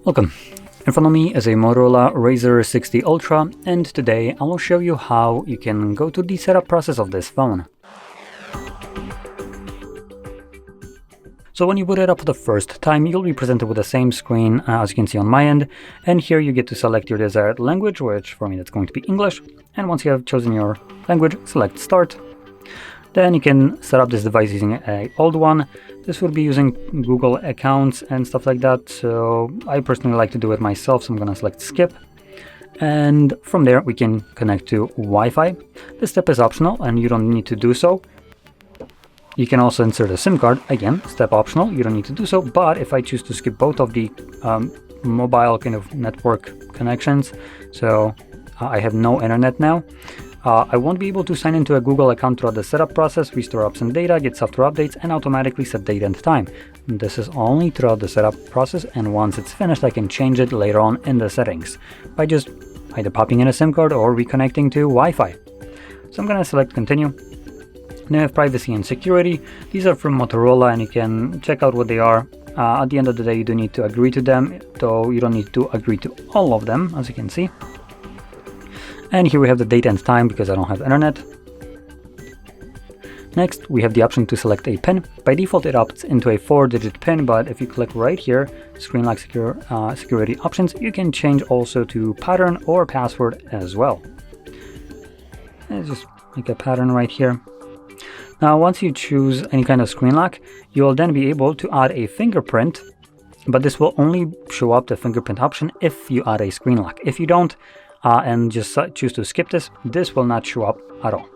Welcome. In front of me is a Motorola Razr 60 Ultra, and today I will show you how you can go through the setup process of this phone. So when you boot it up for the first time, you'll be presented with the same screen as you can see on my end, and here you get to select your desired language, which for me that's going to be English, and once you have chosen your language, select Start. Then you can set up this device using an old one. This would be using Google accounts and stuff like that, so I personally like to do it myself, so I'm going to select Skip. And from there we can connect to Wi-Fi. This step is optional and you don't need to do so. You can also insert a SIM card, again, step optional, you don't need to do so, but if I choose to skip both of the mobile kind of network connections, so I have no internet now, I won't be able to sign into a Google account throughout the setup process, restore apps and data, get software updates, and automatically set date and time. This is only throughout the setup process, and once it's finished, I can change it later on in the settings by just either popping in a SIM card or reconnecting to Wi-Fi. So I'm going to select Continue. Now I have privacy and security. These are from Motorola, and you can check out what they are. At the end of the day, you do need to agree to them, though you don't need to agree to all of them, as you can see. And here we have the date and time because I don't have internet. Next, we have the option to select a PIN. By default, it opts into a 4-digit PIN, but if you click right here, Screen Lock Security Options, you can change also to pattern or password as well. Let's just make a pattern right here. Now, once you choose any kind of screen lock, you will then be able to add a fingerprint, but this will only show up the fingerprint option if you add a screen lock. If you don't, and just choose to skip this will not show up at all.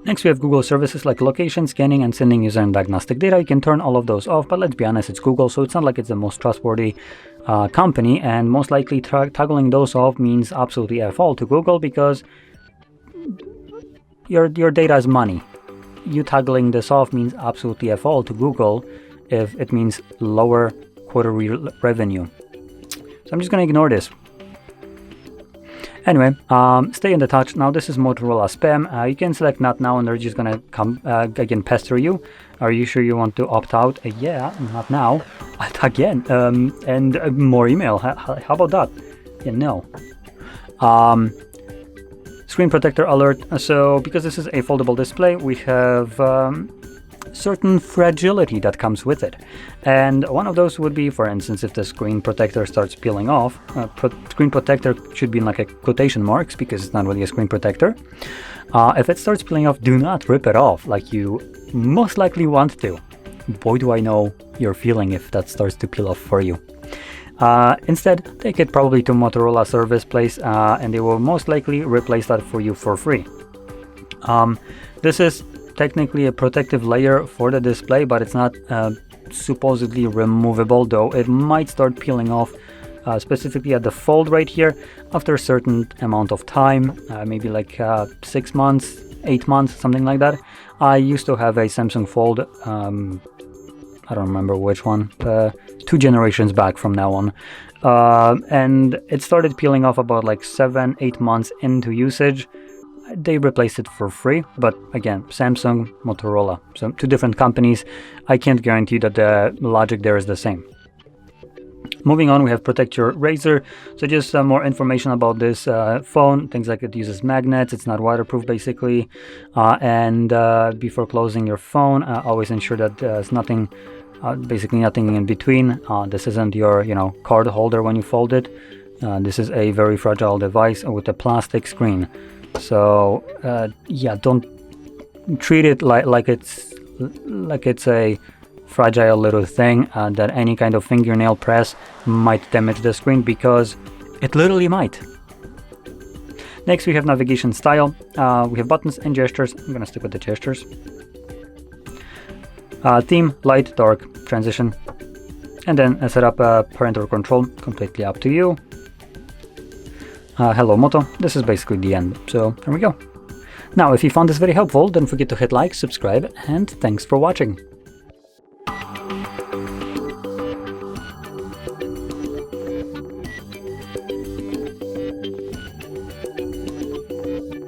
Next, we have Google services like location, scanning, and sending user and diagnostic data. You can turn all of those off, but let's be honest, it's Google, so it's not like it's the most trustworthy company, and most likely toggling those off means absolutely F all to Google because your data is money. You toggling this off means absolutely F all to Google if it means lower quarterly revenue. So I'm just going to ignore this. Anyway, stay in the touch. Now this is Motorola spam. You can select not now and they're just gonna come again pester you. Are you sure you want to opt out? Yeah, not now. Again, and more email. How about that? Yeah, no. Screen protector alert. So because this is a foldable display, we have certain fragility that comes with it, and one of those would be, for instance, if the screen protector starts peeling off. Screen protector should be in like a quotation marks because it's not really a screen protector. If it starts peeling off, do not rip it off like you most likely want to. Boy, do I know your feeling if that starts to peel off for you. Instead, take it probably to Motorola service place, and they will most likely replace that for you for free. This is technically a protective layer for the display, but it's not supposedly removable, though it might start peeling off specifically at the fold right here after a certain amount of time, maybe like 6 months, 8 months, something like that. I used to have a Samsung Fold, I don't remember which one, 2 generations back from now on, and it started peeling off about like 7-8 months into usage. They replaced it for free, but again, Samsung, Motorola, so 2 different companies. I can't guarantee that the logic there is the same. Moving on, we have Protect Your Razr. So just more information about this phone. Things like it uses magnets, it's not waterproof basically, and before closing your phone, always ensure that there's nothing, basically nothing in between. This isn't your card holder when you fold it. This is a very fragile device with a plastic screen. So yeah, don't treat it like it's a fragile little thing that any kind of fingernail press might damage the screen, because it literally might. Next, we have navigation style. We have buttons and gestures. I'm gonna stick with the gestures. Theme, light, dark, transition, and then set up parental control. Completely up to you. Hello Moto, this is basically the end, so there we go. Now, if you found this very helpful, don't forget to hit like, subscribe, and thanks for watching.